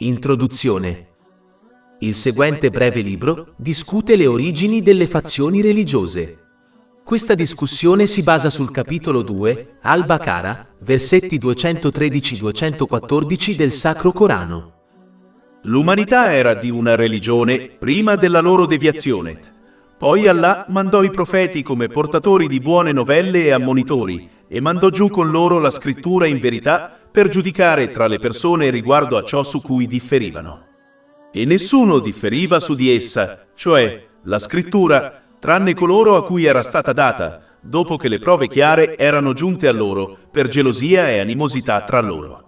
Introduzione. Il seguente breve libro discute le origini delle fazioni religiose. Questa discussione si basa sul capitolo 2, Al-Baqara, versetti 213-214 del Sacro Corano. L'umanità era di una religione prima della loro deviazione. Poi Allah mandò i profeti come portatori di buone novelle e ammonitori e mandò giù con loro la scrittura in verità per giudicare tra le persone riguardo a ciò su cui differivano. E nessuno differiva su di essa, cioè la scrittura, tranne coloro a cui era stata data, dopo che le prove chiare erano giunte a loro per gelosia e animosità tra loro.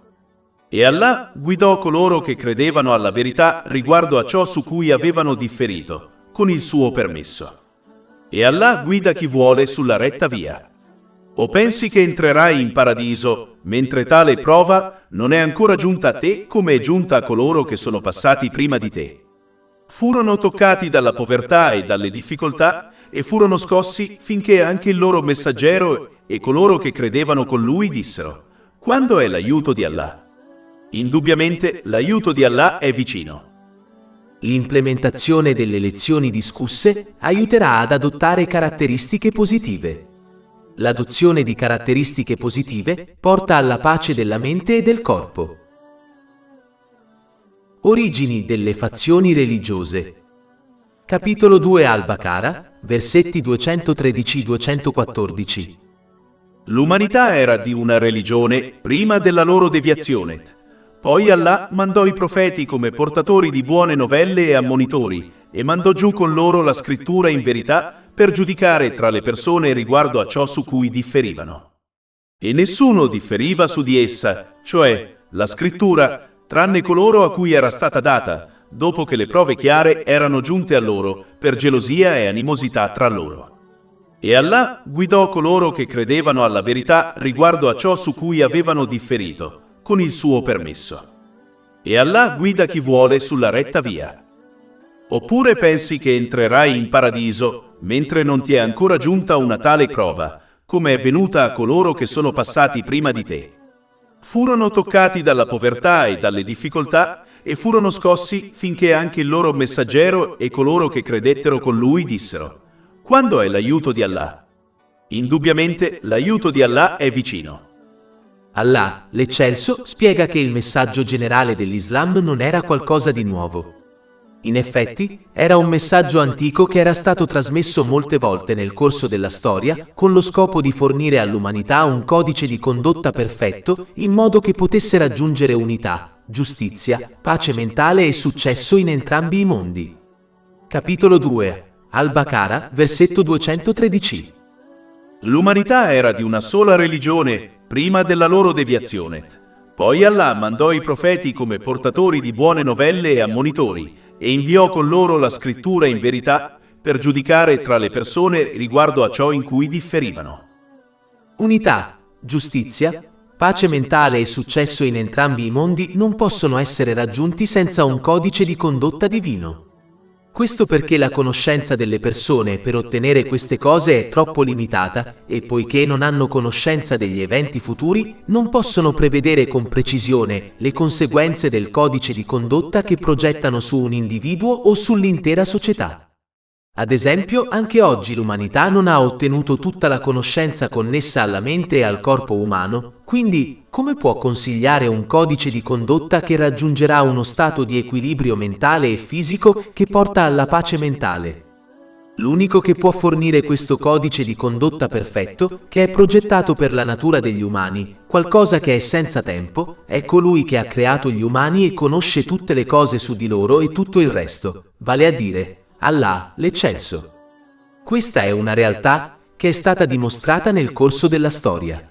E Allah guidò coloro che credevano alla verità riguardo a ciò su cui avevano differito, con il suo permesso. E Allah guida chi vuole sulla retta via. O pensi che entrerai in paradiso, mentre tale prova non è ancora giunta a te come è giunta a coloro che sono passati prima di te? Furono toccati dalla povertà e dalle difficoltà e furono scossi finché anche il loro messaggero e coloro che credevano con lui dissero: quando è l'aiuto di Allah? Indubbiamente l'aiuto di Allah è vicino. L'implementazione delle lezioni discusse aiuterà ad adottare caratteristiche positive. L'adozione di caratteristiche positive porta alla pace della mente e del corpo. Origini delle fazioni religiose. Capitolo 2 Al-Baqara, versetti 213-214. L'umanità era di una religione prima della loro deviazione. Poi Allah mandò i profeti come portatori di buone novelle e ammonitori e mandò giù con loro la scrittura in verità per giudicare tra le persone riguardo a ciò su cui differivano. E nessuno differiva su di essa, cioè la scrittura, tranne coloro a cui era stata data, dopo che le prove chiare erano giunte a loro per gelosia e animosità tra loro. E Allah guidò coloro che credevano alla verità riguardo a ciò su cui avevano differito, con il suo permesso. E Allah guida chi vuole sulla retta via. Oppure pensi che entrerai in paradiso, mentre non ti è ancora giunta una tale prova, come è venuta a coloro che sono passati prima di te? Furono toccati dalla povertà e dalle difficoltà e furono scossi finché anche il loro messaggero e coloro che credettero con lui dissero: quando è l'aiuto di Allah? Indubbiamente l'aiuto di Allah è vicino. Allah, l'Eccelso, spiega che il messaggio generale dell'Islam non era qualcosa di nuovo. In effetti, era un messaggio antico che era stato trasmesso molte volte nel corso della storia con lo scopo di fornire all'umanità un codice di condotta perfetto in modo che potesse raggiungere unità, giustizia, pace mentale e successo in entrambi i mondi. Capitolo 2 Al-Baqara, versetto 213. L'umanità era di una sola religione prima della loro deviazione. Poi Allah mandò i profeti come portatori di buone novelle e ammonitori e inviò con loro la scrittura in verità per giudicare tra le persone riguardo a ciò in cui differivano. Unità, giustizia, pace mentale e successo in entrambi i mondi non possono essere raggiunti senza un codice di condotta divino. Questo perché la conoscenza delle persone per ottenere queste cose è troppo limitata e poiché non hanno conoscenza degli eventi futuri, non possono prevedere con precisione le conseguenze del codice di condotta che progettano su un individuo o sull'intera società. Ad esempio, anche oggi l'umanità non ha ottenuto tutta la conoscenza connessa alla mente e al corpo umano, quindi come può consigliare un codice di condotta che raggiungerà uno stato di equilibrio mentale e fisico che porta alla pace mentale? L'unico che può fornire questo codice di condotta perfetto, che è progettato per la natura degli umani, qualcosa che è senza tempo, è colui che ha creato gli umani e conosce tutte le cose su di loro e tutto il resto, vale a dire Allah, l'Eccelso. Questa è una realtà che è stata dimostrata nel corso della storia.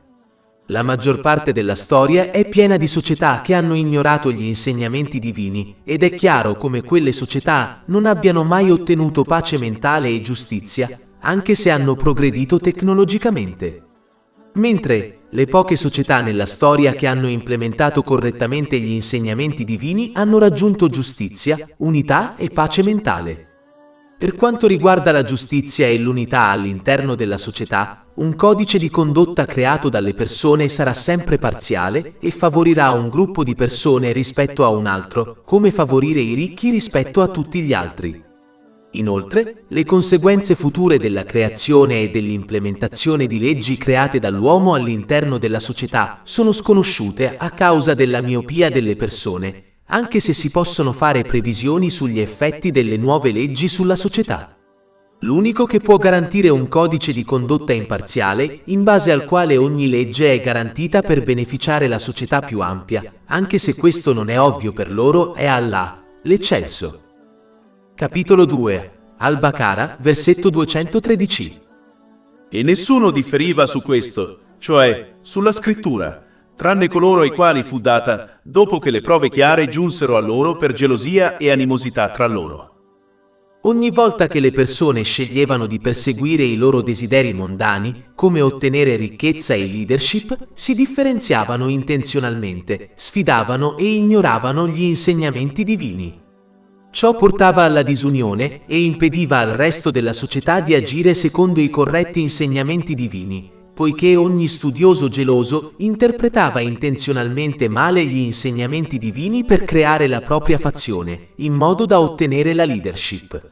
La maggior parte della storia è piena di società che hanno ignorato gli insegnamenti divini ed è chiaro come quelle società non abbiano mai ottenuto pace mentale e giustizia, anche se hanno progredito tecnologicamente. Mentre le poche società nella storia che hanno implementato correttamente gli insegnamenti divini hanno raggiunto giustizia, unità e pace mentale. Per quanto riguarda la giustizia e l'unità all'interno della società, un codice di condotta creato dalle persone sarà sempre parziale e favorirà un gruppo di persone rispetto a un altro, come favorire i ricchi rispetto a tutti gli altri. Inoltre, le conseguenze future della creazione e dell'implementazione di leggi create dall'uomo all'interno della società sono sconosciute a causa della miopia delle persone, anche se si possono fare previsioni sugli effetti delle nuove leggi sulla società. L'unico che può garantire un codice di condotta imparziale, in base al quale ogni legge è garantita per beneficiare la società più ampia, anche se questo non è ovvio per loro, è Allah, l'Eccelso. Capitolo 2. Al-Baqara, versetto 213. E nessuno differiva su questo, cioè sulla scrittura, tranne coloro ai quali fu data dopo che le prove chiare giunsero a loro per gelosia e animosità tra loro. Ogni volta che le persone sceglievano di perseguire i loro desideri mondani, come ottenere ricchezza e leadership, si differenziavano intenzionalmente, sfidavano e ignoravano gli insegnamenti divini. Ciò portava alla disunione e impediva al resto della società di agire secondo i corretti insegnamenti divini, poiché ogni studioso geloso interpretava intenzionalmente male gli insegnamenti divini per creare la propria fazione, in modo da ottenere la leadership.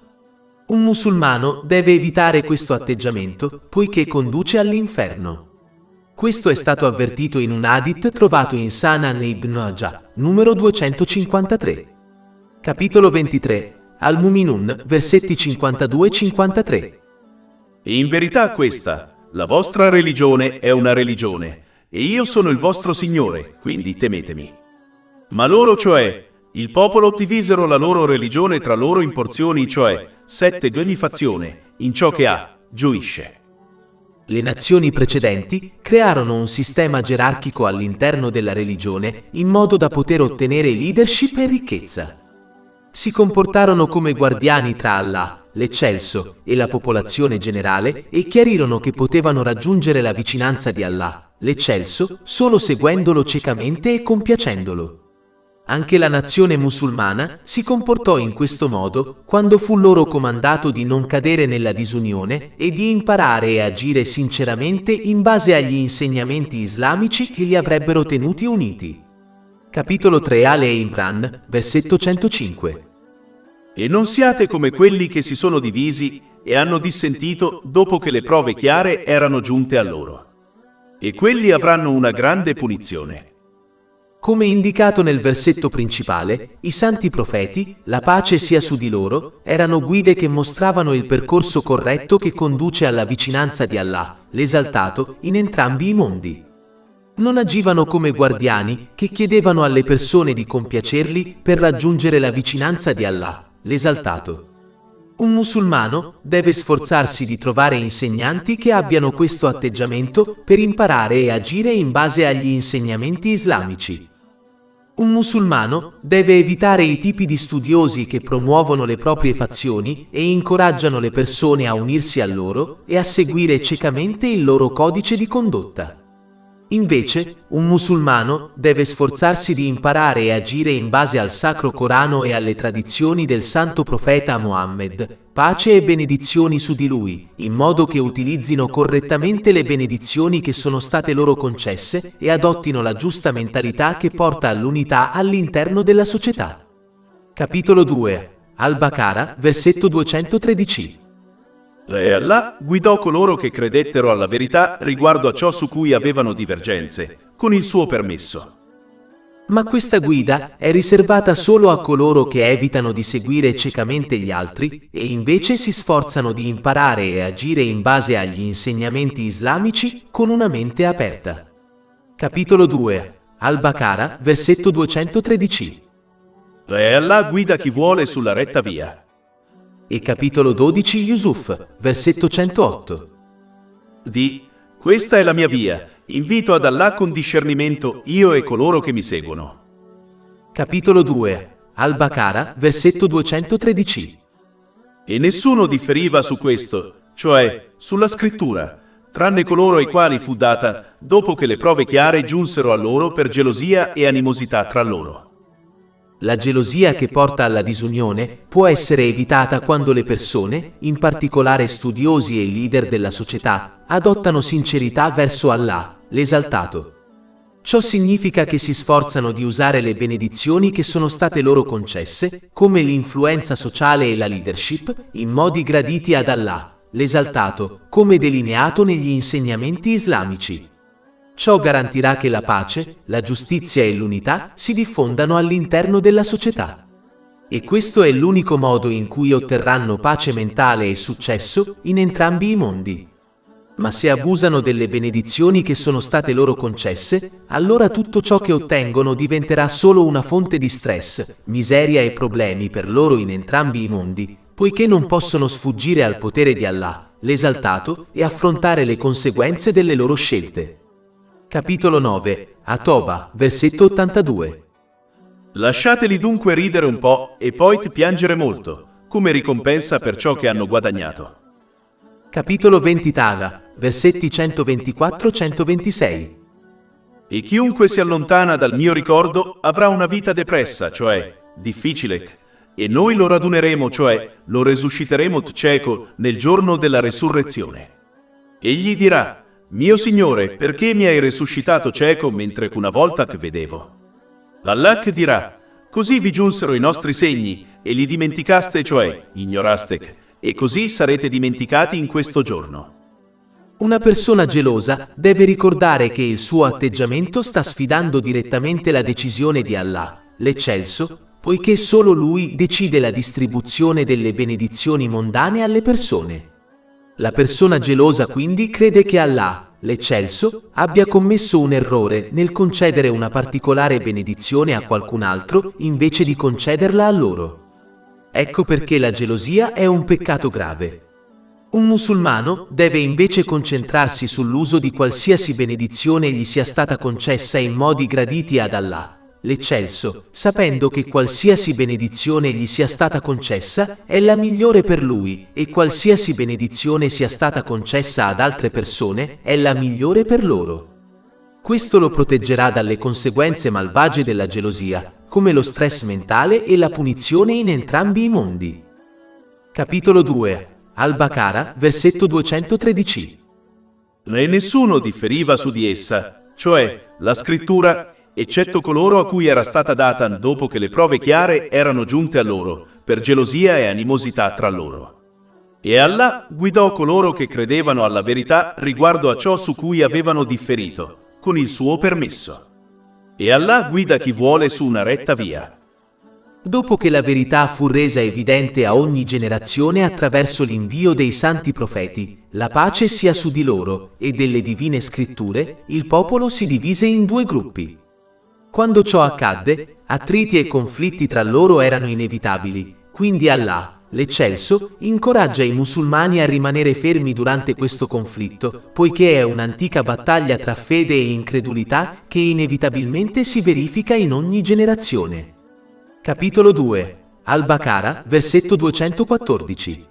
Un musulmano deve evitare questo atteggiamento, poiché conduce all'inferno. Questo è stato avvertito in un hadith trovato in Sunan ibn Majah, numero 253. Capitolo 23. Al-Muminun, versetti 52-53. E in verità questa, la vostra religione è una religione, e io sono il vostro Signore, quindi temetemi. Ma loro, cioè, il popolo divisero la loro religione tra loro in porzioni, cioè 7 di ogni fazione, in ciò che gioisce. Le nazioni precedenti crearono un sistema gerarchico all'interno della religione in modo da poter ottenere leadership e ricchezza. Si comportarono come guardiani tra Allah, l'Eccelso, e la popolazione generale e chiarirono che potevano raggiungere la vicinanza di Allah, l'Eccelso, solo seguendolo ciecamente e compiacendolo. Anche la nazione musulmana si comportò in questo modo quando fu loro comandato di non cadere nella disunione e di imparare e agire sinceramente in base agli insegnamenti islamici che li avrebbero tenuti uniti. Capitolo 3. Ale Imran, versetto 105. E non siate come quelli che si sono divisi e hanno dissentito dopo che le prove chiare erano giunte a loro. E quelli avranno una grande punizione. Come indicato nel versetto principale, i santi profeti, la pace sia su di loro, erano guide che mostravano il percorso corretto che conduce alla vicinanza di Allah, l'Esaltato, in entrambi i mondi. Non agivano come guardiani che chiedevano alle persone di compiacerli per raggiungere la vicinanza di Allah, l'Esaltato. Un musulmano deve sforzarsi di trovare insegnanti che abbiano questo atteggiamento per imparare e agire in base agli insegnamenti islamici. Un musulmano deve evitare i tipi di studiosi che promuovono le proprie fazioni e incoraggiano le persone a unirsi a loro e a seguire ciecamente il loro codice di condotta. Invece, un musulmano deve sforzarsi di imparare e agire in base al Sacro Corano e alle tradizioni del Santo Profeta Mohammed, pace e benedizioni su di lui, in modo che utilizzino correttamente le benedizioni che sono state loro concesse e adottino la giusta mentalità che porta all'unità all'interno della società. Capitolo 2. Al-Baqara, versetto 213. E Allah guidò coloro che credettero alla verità riguardo a ciò su cui avevano divergenze, con il suo permesso. Ma questa guida è riservata solo a coloro che evitano di seguire ciecamente gli altri e invece si sforzano di imparare e agire in base agli insegnamenti islamici con una mente aperta. Capitolo 2. Al-Baqara, versetto 213. E Allah guida chi vuole sulla retta via. E capitolo 12 Yusuf, versetto 108. Questa è la mia via, invito ad Allah con discernimento io e coloro che mi seguono. Capitolo 2. Al-Baqara, versetto 213. E nessuno differiva su questo, cioè sulla scrittura, tranne coloro ai quali fu data dopo che le prove chiare giunsero a loro per gelosia e animosità tra loro. La gelosia che porta alla disunione può essere evitata quando le persone, in particolare studiosi e leader della società, adottano sincerità verso Allah, l'Esaltato. Ciò significa che si sforzano di usare le benedizioni che sono state loro concesse, come l'influenza sociale e la leadership, in modi graditi ad Allah, l'Esaltato, come delineato negli insegnamenti islamici. Ciò garantirà che la pace, la giustizia e l'unità si diffondano all'interno della società. E questo è l'unico modo in cui otterranno pace mentale e successo in entrambi i mondi. Ma se abusano delle benedizioni che sono state loro concesse, allora tutto ciò che ottengono diventerà solo una fonte di stress, miseria e problemi per loro in entrambi i mondi, poiché non possono sfuggire al potere di Allah, l'Esaltato, e affrontare le conseguenze delle loro scelte. Capitolo 9, At-Toba, versetto 82. Lasciateli dunque ridere un po' e poi piangere molto, come ricompensa per ciò che hanno guadagnato. Capitolo 20 Taga, versetti 124-126. E chiunque si allontana dal mio ricordo avrà una vita depressa, cioè difficile, e noi lo raduneremo, cioè lo resusciteremo cieco nel giorno della resurrezione. Egli dirà: mio Signore, perché mi hai resuscitato cieco mentre una volta che vedevo? Allah dirà: così vi giunsero i nostri segni e li dimenticaste, cioè ignoraste, e così sarete dimenticati in questo giorno. Una persona gelosa deve ricordare che il suo atteggiamento sta sfidando direttamente la decisione di Allah, l'Eccelso, poiché solo Lui decide la distribuzione delle benedizioni mondane alle persone. La persona gelosa quindi crede che Allah, l'Eccelso, abbia commesso un errore nel concedere una particolare benedizione a qualcun altro invece di concederla a loro. Ecco perché la gelosia è un peccato grave. Un musulmano deve invece concentrarsi sull'uso di qualsiasi benedizione gli sia stata concessa in modi graditi ad Allah, l'Eccelso, sapendo che qualsiasi benedizione gli sia stata concessa è la migliore per lui e qualsiasi benedizione sia stata concessa ad altre persone è la migliore per loro. Questo lo proteggerà dalle conseguenze malvagie della gelosia, come lo stress mentale e la punizione in entrambi i mondi. Capitolo 2, Al-Baqara, versetto 213. E nessuno differiva su di essa, cioè la scrittura, eccetto coloro a cui era stata data dopo che le prove chiare erano giunte a loro, per gelosia e animosità tra loro. E Allah guidò coloro che credevano alla verità riguardo a ciò su cui avevano differito, con il suo permesso. E Allah guida chi vuole su una retta via. Dopo che la verità fu resa evidente a ogni generazione attraverso l'invio dei santi profeti, la pace sia su di loro, e delle divine scritture, il popolo si divise in due gruppi. Quando ciò accadde, attriti e conflitti tra loro erano inevitabili, quindi Allah, l'Eccelso, incoraggia i musulmani a rimanere fermi durante questo conflitto, poiché è un'antica battaglia tra fede e incredulità che inevitabilmente si verifica in ogni generazione. Capitolo 2, Al-Baqara, versetto 214.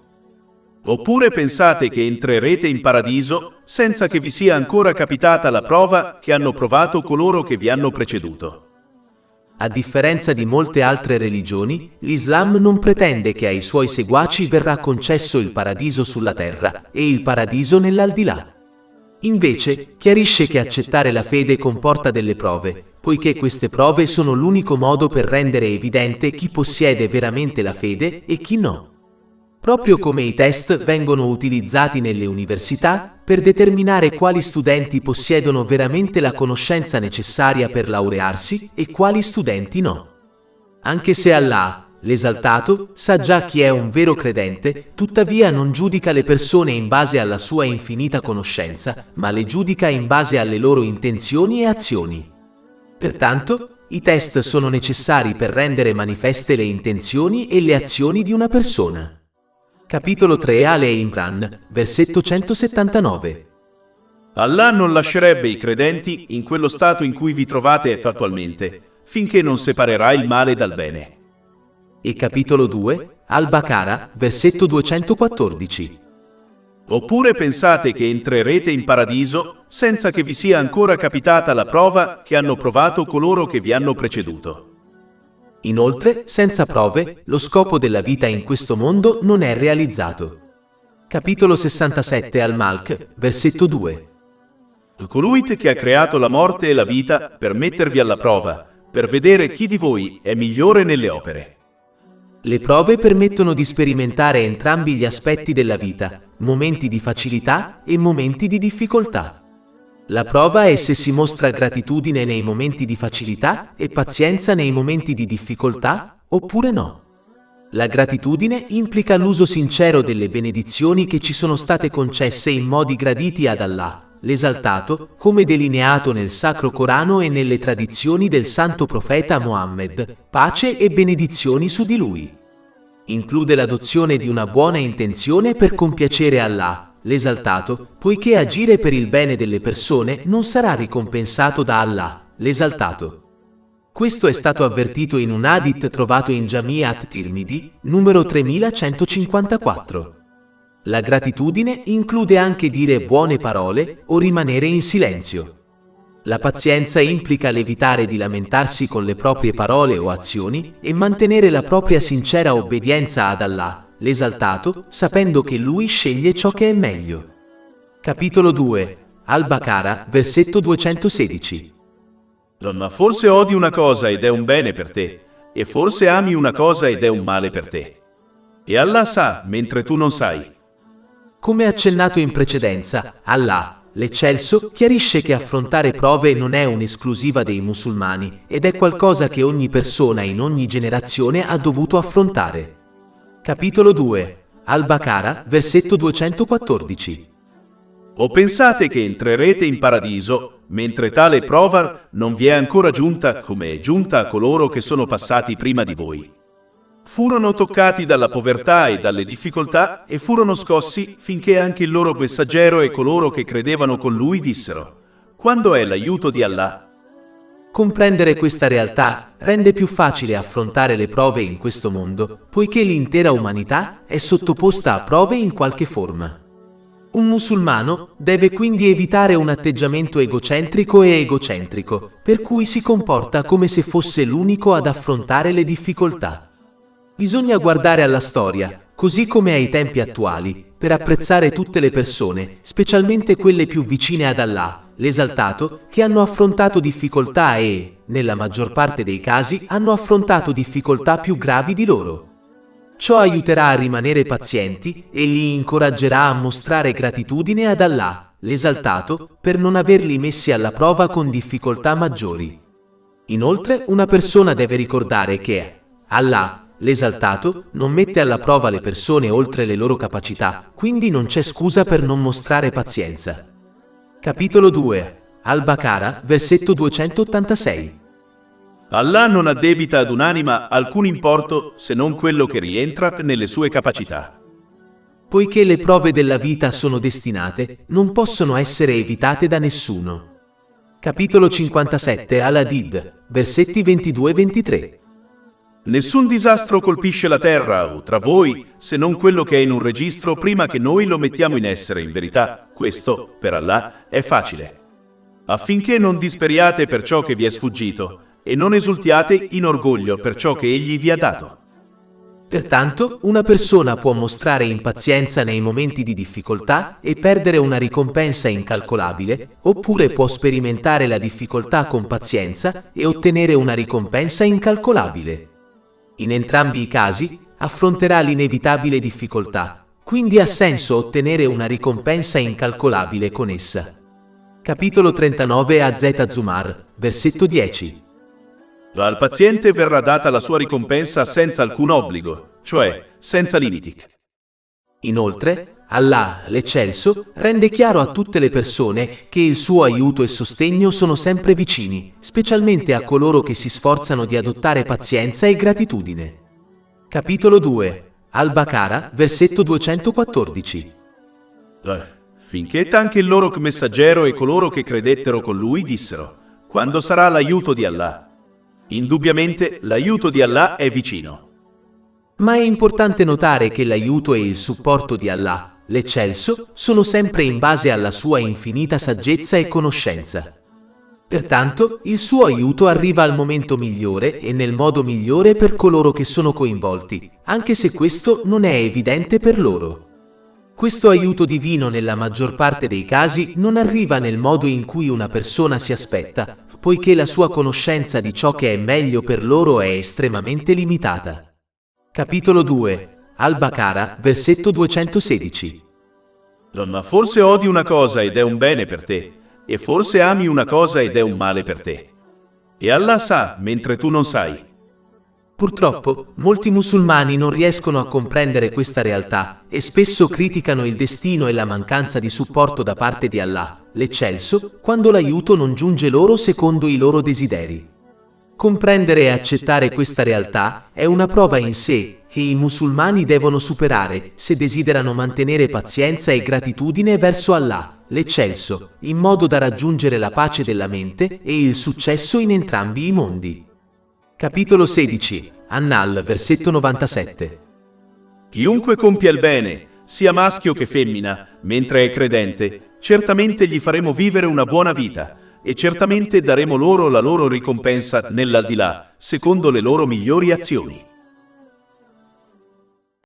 Oppure pensate che entrerete in paradiso senza che vi sia ancora capitata la prova che hanno provato coloro che vi hanno preceduto. A differenza di molte altre religioni, l'Islam non pretende che ai suoi seguaci verrà concesso il paradiso sulla terra e il paradiso nell'aldilà. Invece, chiarisce che accettare la fede comporta delle prove, poiché queste prove sono l'unico modo per rendere evidente chi possiede veramente la fede e chi no. Proprio come i test vengono utilizzati nelle università per determinare quali studenti possiedono veramente la conoscenza necessaria per laurearsi e quali studenti no. Anche se Allah, l'Esaltato, sa già chi è un vero credente, tuttavia non giudica le persone in base alla sua infinita conoscenza, ma le giudica in base alle loro intenzioni e azioni. Pertanto, i test sono necessari per rendere manifeste le intenzioni e le azioni di una persona. Capitolo 3 Ale Imran, versetto 179. Allah non lascerebbe i credenti in quello stato in cui vi trovate attualmente, finché non separerà il male dal bene. E capitolo 2, Al-Baqara, versetto 214. Oppure pensate che entrerete in paradiso senza che vi sia ancora capitata la prova che hanno provato coloro che vi hanno preceduto. Inoltre, senza prove, lo scopo della vita in questo mondo non è realizzato. Capitolo 67 al-Mulk, versetto 2. Colui che ha creato la morte e la vita per mettervi alla prova, per vedere chi di voi è migliore nelle opere. Le prove permettono di sperimentare entrambi gli aspetti della vita, momenti di facilità e momenti di difficoltà. La prova è se si mostra gratitudine nei momenti di facilità e pazienza nei momenti di difficoltà, oppure no. La gratitudine implica l'uso sincero delle benedizioni che ci sono state concesse in modi graditi ad Allah, l'esaltato, come delineato nel Sacro Corano e nelle tradizioni del Santo Profeta Mohammed, pace e benedizioni su di lui. Include l'adozione di una buona intenzione per compiacere Allah, l'esaltato, poiché agire per il bene delle persone non sarà ricompensato da Allah, l'esaltato. Questo è stato avvertito in un hadith trovato in Jami' at-Tirmidhi, numero 3154. La gratitudine include anche dire buone parole o rimanere in silenzio. La pazienza implica l'evitare di lamentarsi con le proprie parole o azioni e mantenere la propria sincera obbedienza ad Allah, l'esaltato, sapendo che Lui sceglie ciò che è meglio. Capitolo 2, Al-Baqarah, versetto 216. Ma forse odi una cosa ed è un bene per te, e forse ami una cosa ed è un male per te. E Allah sa, mentre tu non sai. Come accennato in precedenza, Allah, l'Eccelso, chiarisce che affrontare prove non è un'esclusiva dei musulmani, ed è qualcosa che ogni persona in ogni generazione ha dovuto affrontare. Capitolo 2, Al-Baqarah, versetto 214. O pensate che entrerete in paradiso, mentre tale prova non vi è ancora giunta come è giunta a coloro che sono passati prima di voi. Furono toccati dalla povertà e dalle difficoltà e furono scossi finché anche il loro messaggero e coloro che credevano con lui dissero: quando è l'aiuto di Allah? Comprendere questa realtà rende più facile affrontare le prove in questo mondo, poiché l'intera umanità è sottoposta a prove in qualche forma. Un musulmano deve quindi evitare un atteggiamento egocentrico e egocentrico, per cui si comporta come se fosse l'unico ad affrontare le difficoltà. Bisogna guardare alla storia, così come ai tempi attuali, per apprezzare tutte le persone, specialmente quelle più vicine ad Allah, l'esaltato, che hanno affrontato difficoltà e, nella maggior parte dei casi, hanno affrontato difficoltà più gravi di loro. Ciò aiuterà a rimanere pazienti e li incoraggerà a mostrare gratitudine ad Allah, l'esaltato, per non averli messi alla prova con difficoltà maggiori. Inoltre, una persona deve ricordare che Allah, l'esaltato, non mette alla prova le persone oltre le loro capacità, quindi non c'è scusa per non mostrare pazienza. Capitolo 2, Al-Baqarah, versetto 286. Allah non addebita ad un'anima alcun importo se non quello che rientra nelle sue capacità. Poiché le prove della vita sono destinate, non possono essere evitate da nessuno. Capitolo 57 Al-Hadid, versetti 22 e 23. Nessun disastro colpisce la terra o tra voi se non quello che è in un registro prima che noi lo mettiamo in essere. In verità, questo, per Allah, è facile. Affinché non disperiate per ciò che vi è sfuggito e non esultiate in orgoglio per ciò che Egli vi ha dato. Pertanto, una persona può mostrare impazienza nei momenti di difficoltà e perdere una ricompensa incalcolabile, oppure può sperimentare la difficoltà con pazienza e ottenere una ricompensa incalcolabile. In entrambi i casi, affronterà l'inevitabile difficoltà, quindi ha senso ottenere una ricompensa incalcolabile con essa. Capitolo 39 Az-Zumar, versetto 10. Al paziente verrà data la sua ricompensa senza alcun obbligo, cioè senza limiti. Inoltre, Allah, l'Eccelso, rende chiaro a tutte le persone che il suo aiuto e sostegno sono sempre vicini, specialmente a coloro che si sforzano di adottare pazienza e gratitudine. Capitolo 2, Al-Baqarah, versetto 214. Finché anche il loro messaggero e coloro che credettero con lui dissero: quando sarà l'aiuto di Allah? Indubbiamente l'aiuto di Allah è vicino. Ma è importante notare che l'aiuto e il supporto di Allah, l'Eccelso, sono sempre in base alla sua infinita saggezza e conoscenza. Pertanto, il suo aiuto arriva al momento migliore e nel modo migliore per coloro che sono coinvolti, anche se questo non è evidente per loro. Questo aiuto divino nella maggior parte dei casi non arriva nel modo in cui una persona si aspetta, poiché la sua conoscenza di ciò che è meglio per loro è estremamente limitata. Capitolo 2. Al-Baqara, versetto 216. Ma forse odi una cosa ed è un bene per te, e forse ami una cosa ed è un male per te. E Allah sa, mentre tu non sai. Purtroppo, molti musulmani non riescono a comprendere questa realtà e spesso criticano il destino e la mancanza di supporto da parte di Allah, l'Eccelso, quando l'aiuto non giunge loro secondo i loro desideri. Comprendere e accettare questa realtà è una prova in sé che i musulmani devono superare se desiderano mantenere pazienza e gratitudine verso Allah, l'Eccelso, in modo da raggiungere la pace della mente e il successo in entrambi i mondi. Capitolo 16. An-Nahl, versetto 97. Chiunque compia il bene, sia maschio che femmina, mentre è credente, certamente gli faremo vivere una buona vita, e certamente daremo loro la loro ricompensa nell'aldilà, secondo le loro migliori azioni.